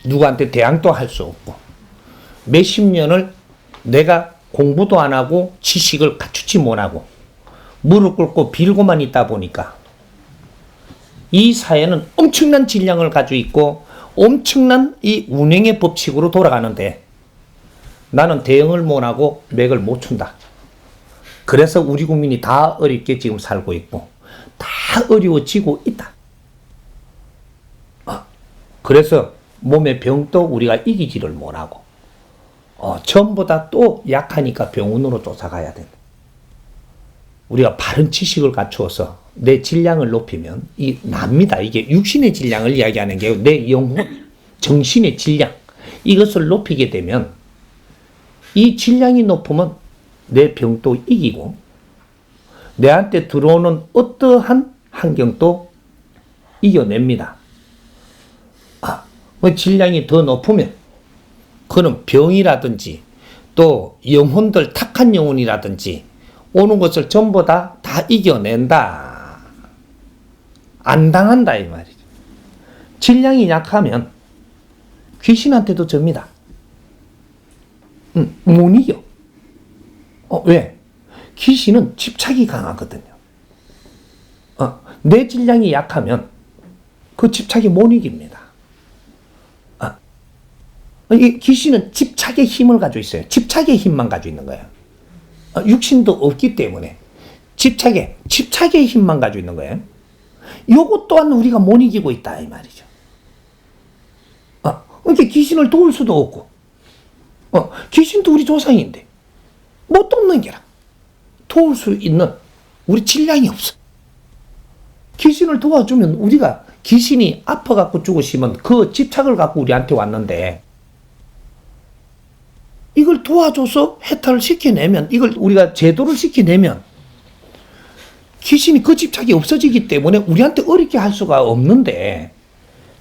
누구한테 대항도 할 수 없고 몇십 년을 내가 공부도 안 하고 지식을 갖추지 못하고 무릎 꿇고 빌고만 있다 보니까 이 사회는 엄청난 질량을 가지고 있고 엄청난 이 운행의 법칙으로 돌아가는데 나는 대응을 못하고 맥을 못 춘다. 그래서 우리 국민이 다 어렵게 지금 살고 있고 다 어려워지고 있다. 그래서 몸의 병도 우리가 이기지를 못하고 전보다 또 약하니까 병원으로 쫓아가야 된다. 우리가 바른 지식을 갖추어서 내 질량을 높이면 이 납니다. 이게 육신의 질량을 이야기하는 게 내 영혼, 정신의 질량 이것을 높이게 되면 이 질량이 높으면 내 병도 이기고 내한테 들어오는 어떠한 환경도 이겨냅니다. 질량이 더 높으면 그는 병이라든지 또 영혼들 탁한 영혼이라든지 오는 것을 전부 다 이겨낸다. 안 당한다 이 말이죠. 질량이 약하면 귀신한테도 접니다. 못 이겨. 왜? 귀신은 집착이 강하거든요. 내 질량이 약하면 그 집착이 못 이깁니다. 이 귀신은 집착의 힘을 가지고 있어요. 집착의 힘만 가지고 있는 거예요. 육신도 없기 때문에 집착의 힘만 가지고 있는 거예요. 요것 또한 우리가 못 이기고 있다 이 말이죠. 그러니까 귀신을 도울 수도 없고 귀신도 우리 조상인데 못 돕는 게라 도울 수 있는 우리 질량이 없어. 귀신을 도와주면 우리가 귀신이 아파갖고 죽으시면 그 집착을 갖고 우리한테 왔는데 이걸 도와줘서 해탈을 시켜내면 이걸 우리가 제도를 시켜내면 귀신이 그 집착이 없어지기 때문에 우리한테 어렵게 할 수가 없는데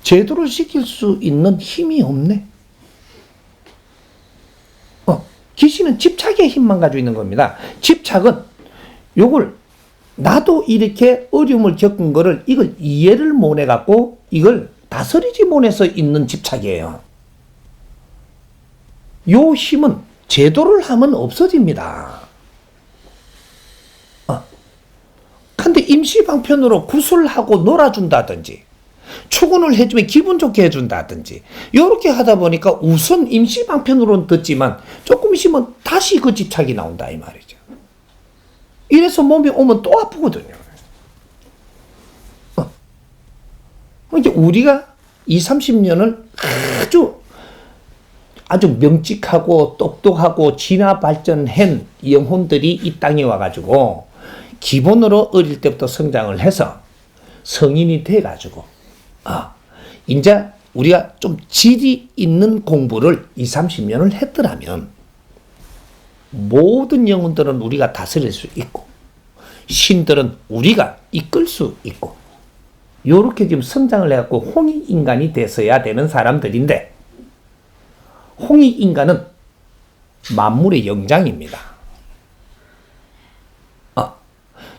제도를 시킬 수 있는 힘이 없네. 귀신은 집착의 힘만 가지고 있는 겁니다. 집착은 요걸 나도 이렇게 어려움을 겪은 거를 이걸 이해를 못 해갖고 이걸 다스리지 못해서 있는 집착이에요. 요 힘은 제도를 하면 없어집니다. 근데 임시방편으로 구슬하고 놀아준다든지 출근을 해주면 기분 좋게 해준다든지 이렇게 하다 보니까 우선 임시방편으로는 듣지만 조금 있으면 다시 그 집착이 나온다 이 말이죠. 이래서 몸이 오면 또 아프거든요. 이제 우리가 20, 30년을 아주 명직하고 똑똑하고 진화 발전한 영혼들이 이 땅에 와가지고 기본으로 어릴 때부터 성장을 해서 성인이 돼가지고 이제 우리가 좀 질이 있는 공부를 20, 30년을 했더라면 모든 영혼들은 우리가 다스릴 수 있고 신들은 우리가 이끌 수 있고 요렇게 지금 성장을 해갖고 홍익인간이 됐어야 되는 사람들인데 홍익인간은 만물의 영장입니다.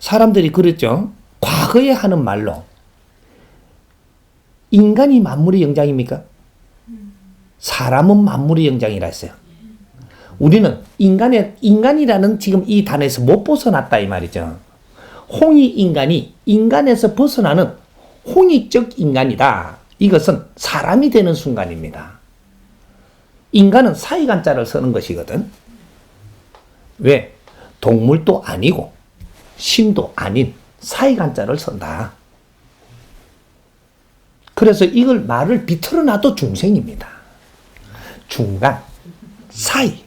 사람들이 그랬죠. 과거에 하는 말로 인간이 만물의 영장입니까? 사람은 만물의 영장이라 했어요. 우리는 인간이라는 지금 이 단에서 못 벗어났다 이 말이죠. 홍익인간이 인간에서 벗어나는 홍익적 인간이다. 이것은 사람이 되는 순간입니다. 인간은 사이간자를 쓰는 것이거든. 왜? 동물도 아니고 신도 아닌 사이간자를 쓴다. 그래서 이걸 말을 비틀어 놔도 중생입니다. 중간, 사이.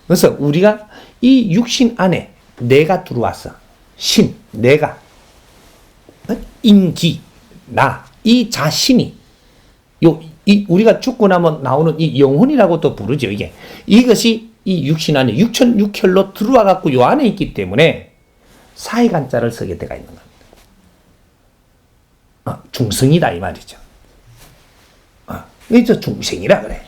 그래서 우리가 이 육신 안에 내가 들어왔어. 신, 내가. 인기, 나. 이 자신이 우리가 죽고 나면 나오는 이 영혼이라고 또 부르죠. 이것이 이 육신 안에 육천육혈로 들어와 갖고 요 안에 있기 때문에 사이간자를 쓰게 돼가 있는 겁니다. 중성이다 이 말이죠. 그래서 중생이라 그래.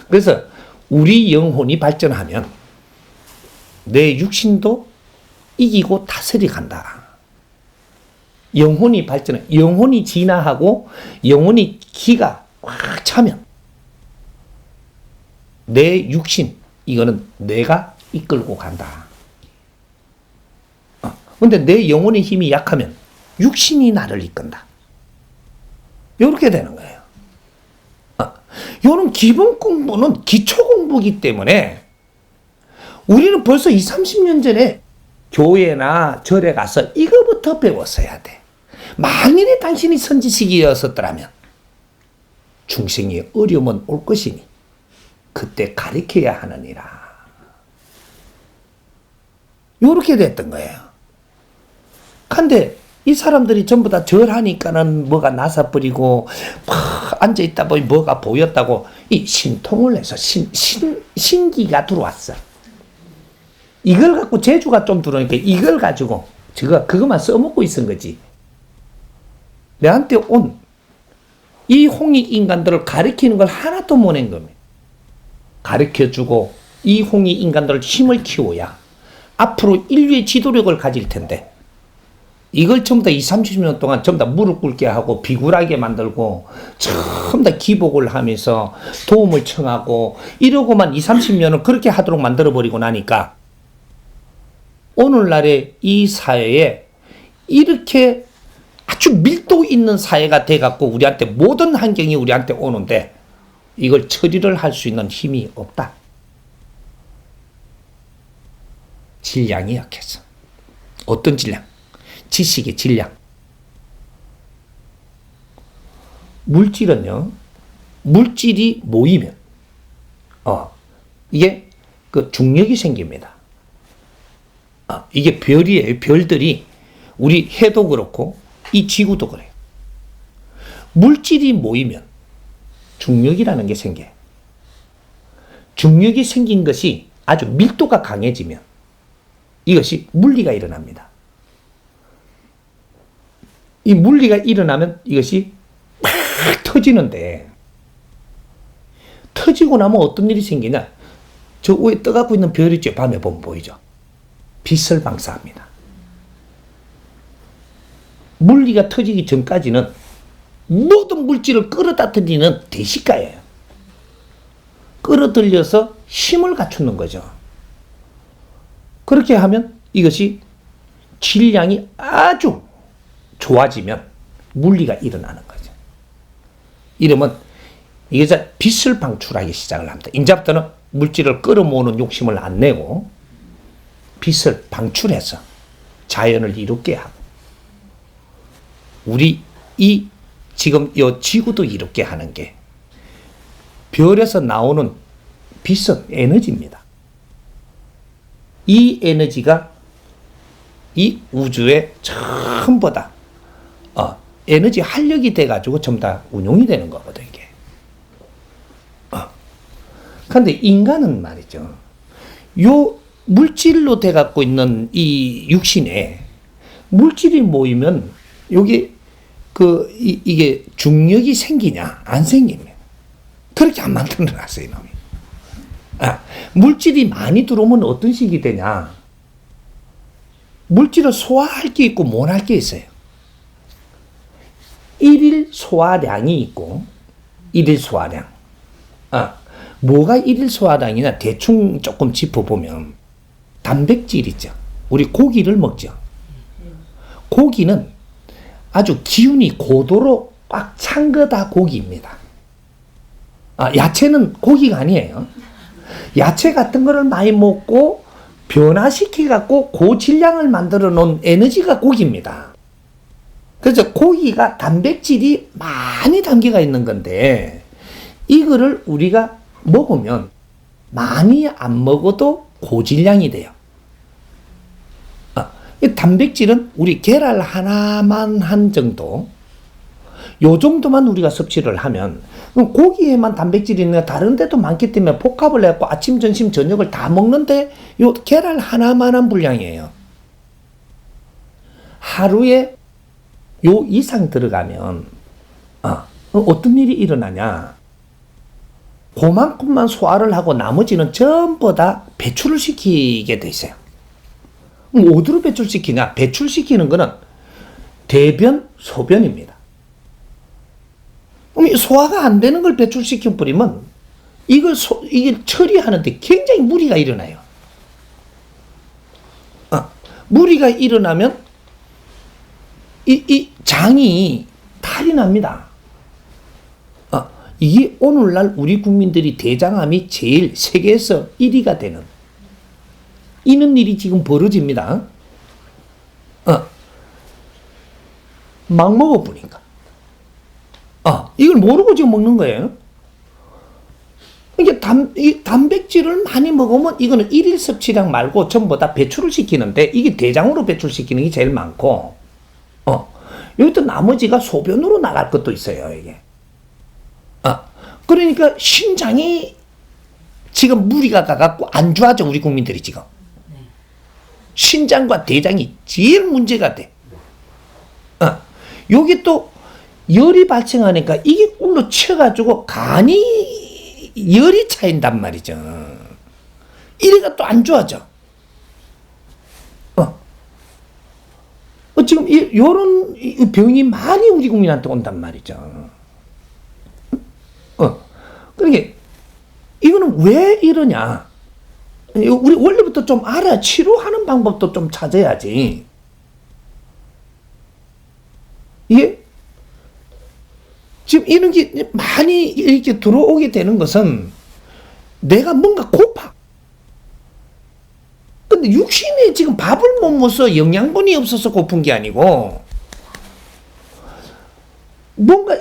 그래서 우리 영혼이 발전하면 내 육신도 이기고 다스려 간다. 영혼이 발전해. 영혼이 진화하고 영혼이 기가 꽉 차면 내 육신, 이거는 내가 이끌고 간다. 근데 내 영혼의 힘이 약하면 육신이 나를 이끈다. 이렇게 되는 거예요. 이런 기본 공부는 기초 공부이기 때문에 우리는 벌써 20, 30년 전에 교회나 절에 가서 이거부터 배웠어야 돼. 만일에 당신이 선지식이었었더라면 중생의 어려움은 올 것이니 그때 가르쳐야 하느니라. 이렇게 됐던 거예요. 근데 이 사람들이 전부 다 절하니까는 뭐가 나사버리고 막 앉아있다 보니 뭐가 보였다고 이 신통을 해서 신기가 들어왔어. 이걸 갖고 재주가 좀 들어오니까 이걸 가지고 그것만 써먹고 있은 거지. 내한테 온 이 홍익 인간들을 가르치는 걸 하나도 못 낸 겁니다. 가르쳐주고 이 홍익 인간들을 힘을 키워야 앞으로 인류의 지도력을 가질 텐데 이걸 전부 다 20, 30년 동안 전부 다 무릎 꿇게 하고 비굴하게 만들고 전부 다 기복을 하면서 도움을 청하고 이러고만 20, 30년을 그렇게 하도록 만들어버리고 나니까 오늘날의 이 사회에 이렇게 아주 밀도 있는 사회가 돼갖고 우리한테 모든 환경이 우리한테 오는데 이걸 처리를 할 수 있는 힘이 없다. 질량이 약해서. 어떤 질량? 지식의 질량. 물질은요, 물질이 모이면, 이게 그 중력이 생깁니다. 이게 별이에요. 별들이 우리 해도 그렇고 이 지구도 그래요. 물질이 모이면 중력이라는 게 생겨요. 중력이 생긴 것이 아주 밀도가 강해지면 이것이 물리가 일어납니다. 이 물리가 일어나면 이것이 팍 터지는데 터지고 나면 어떤 일이 생기냐? 저 위에 떠갖고 있는 별 있죠? 밤에 보면 보이죠? 빛을 방사합니다. 물리가 터지기 전까지는 모든 물질을 끌어다뜨리는 대식가예요. 끌어들여서 힘을 갖추는 거죠. 그렇게 하면 이것이 질량이 아주 좋아지면 물리가 일어나는 거죠. 이러면 이게 빛을 방출하기 시작을 합니다. 이제부터는 물질을 끌어모으는 욕심을 안 내고 빛을 방출해서 자연을 이롭게 하고 우리 이 지금 이 지구도 이롭게 하는 게 별에서 나오는 빛은 에너지입니다. 이 에너지가 이 우주에 전부 다 에너지 활력이 돼가지고 전부 다 운용이 되는 거거든요. 이게. 그런데 인간은 말이죠. 요 물질로 돼갖고 있는 이 육신에 물질이 모이면 여기 이게 중력이 생기냐 안 생기냐 그렇게 안 만들어놨어요 이놈이. 물질이 많이 들어오면 어떤 식이 되냐? 물질을 소화할 게 있고 못 할 게 있어요. 일일 소화량이 있고 일일 소화량. 뭐가 일일 소화량이냐? 대충 조금 짚어보면 단백질 있죠. 우리 고기를 먹죠. 고기는 아주 기운이 고도로 꽉 찬 거다 고기입니다. 야채는 고기가 아니에요. 야채 같은 거를 많이 먹고 변화시켜갖고 고질량을 만들어 놓은 에너지가 고기입니다. 그래서 고기가 단백질이 많이 담겨가 있는 건데 이거를 우리가 먹으면 많이 안 먹어도 고질량이 돼요. 이 단백질은 우리 계란 하나만 한 정도, 요 정도만 우리가 섭취를 하면 고기에만 단백질이 있는 다른 데도 많기 때문에 복합을 해갖고 아침, 점심, 저녁을 다 먹는데 요 계란 하나만한 분량이에요. 하루에 요 이상 들어가면 어떤 일이 일어나냐? 그만큼만 소화를 하고 나머지는 전부 다 배출을 시키게 돼 있어요. 어디로 배출시키냐? 배출시키는 거는 대변, 소변입니다. 그럼 소화가 안 되는 걸 배출시켜 버리면 이게 처리하는데 굉장히 무리가 일어나요. 무리가 일어나면 이 장이 탈이 납니다. 이게 오늘날 우리 국민들이 대장암이 제일 세계에서 1위가 되는 이런 일이 지금 벌어집니다. 막 먹어보니까. 이걸 모르고 지금 먹는 거예요. 이게 단백질을 많이 먹으면 이거는 일일 섭취량 말고 전부 다 배출을 시키는데 이게 대장으로 배출시키는 게 제일 많고, 여기도 나머지가 소변으로 나갈 것도 있어요, 이게. 그러니까 신장이 지금 무리가 가갖고 안 좋아져, 우리 국민들이 지금. 신장과 대장이 제일 문제가 돼. 여기 또 열이 발생하니까 이게 꿀로 쳐가지고 간이 열이 차인단 말이죠. 이래가 또 안 좋아져. 지금 요런 병이 많이 우리 국민한테 온단 말이죠. 그러니까 이거는 왜 이러냐? 우리 원래부터 좀 알아. 치료하는 방법도 좀 찾아야지. 이게 지금 이런 게 많이 이렇게 들어오게 되는 것은 내가 뭔가 고파. 근데 육신에 지금 밥을 못 먹어서 영양분이 없어서 고픈 게 아니고 뭔가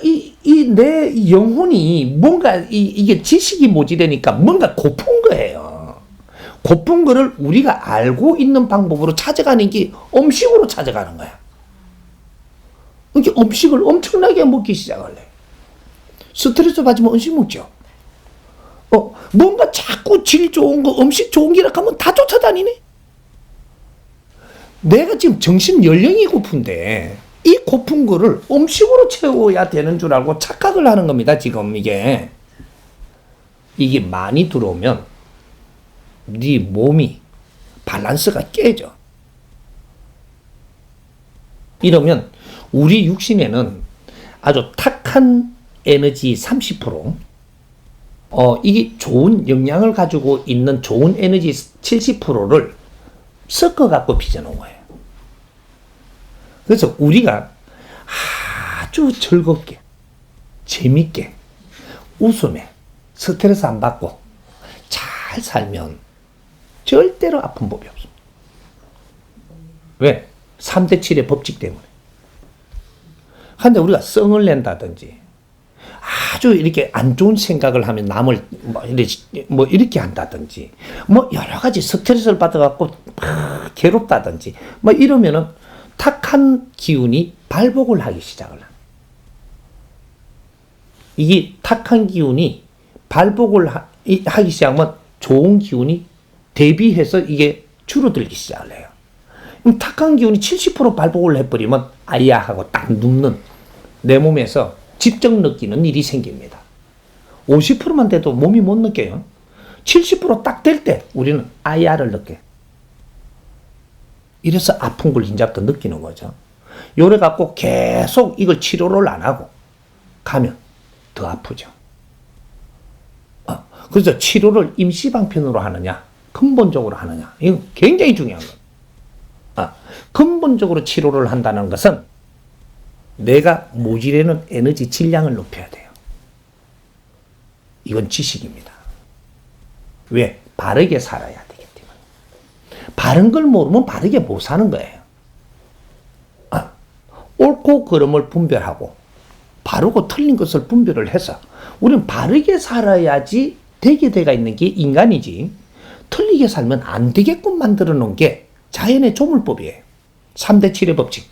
내 영혼이 뭔가 이게 지식이 모자라니까 뭔가 고픈 거예요. 고픈 거를 우리가 알고 있는 방법으로 찾아가는 게 음식으로 찾아가는 거야. 이렇게 음식을 엄청나게 먹기 시작할래. 스트레스 받으면 음식 먹죠. 뭔가 자꾸 질 좋은 거, 음식 좋은 기라 하면 다 쫓아다니네. 내가 지금 정신 연령이 고픈데 이 고픈 거를 음식으로 채워야 되는 줄 알고 착각을 하는 겁니다. 지금 이게 많이 들어오면 네 몸이 밸런스가 깨져. 이러면 우리 육신에는 아주 탁한 에너지 30%, 이게 좋은 영양을 가지고 있는 좋은 에너지 70%를 섞어갖고 빚어놓은 거예요. 그래서 우리가 아주 즐겁게, 재밌게, 웃으며, 스트레스 안 받고 잘 살면 절대로 아픈 법이 없습니다. 왜? 3대 7의 법칙 때문에. 근데 우리가 성을 낸다든지 아주 이렇게 안 좋은 생각을 하면 남을 이렇게 한다든지 여러 가지 스트레스를 받아갖고 괴롭다든지 이러면은 탁한 기운이 발복을 하기 시작을 합니다. 이게 탁한 기운이 발복을 하기 시작하면 좋은 기운이 대비해서 이게 줄어들기 시작을 해요. 탁한 기운이 70% 발복을 해버리면 아야 하고 딱 눕는 내 몸에서 직접 느끼는 일이 생깁니다. 50%만 돼도 몸이 못 느껴요. 70% 딱 될 때 우리는 아야를 느껴요. 이래서 아픈 걸 이제부터 느끼는 거죠. 요래 갖고 계속 이걸 치료를 안 하고 가면 더 아프죠. 그래서 치료를 임시방편으로 하느냐, 근본적으로 하느냐, 이건 굉장히 중요한 거예요. 근본적으로 치료를 한다는 것은 내가 모질에는 에너지 질량을 높여야 돼요. 이건 지식입니다. 왜? 바르게 살아야 되기 때문에. 바른 걸 모르면 바르게 못 사는 거예요. 옳고 그름을 분별하고 바르고 틀린 것을 분별을 해서 우리는 바르게 살아야지 되게 돼가 있는 게 인간이지, 틀리게 살면 안 되게끔 만들어 놓은 게 자연의 조물법이에요. 3대 7의 법칙.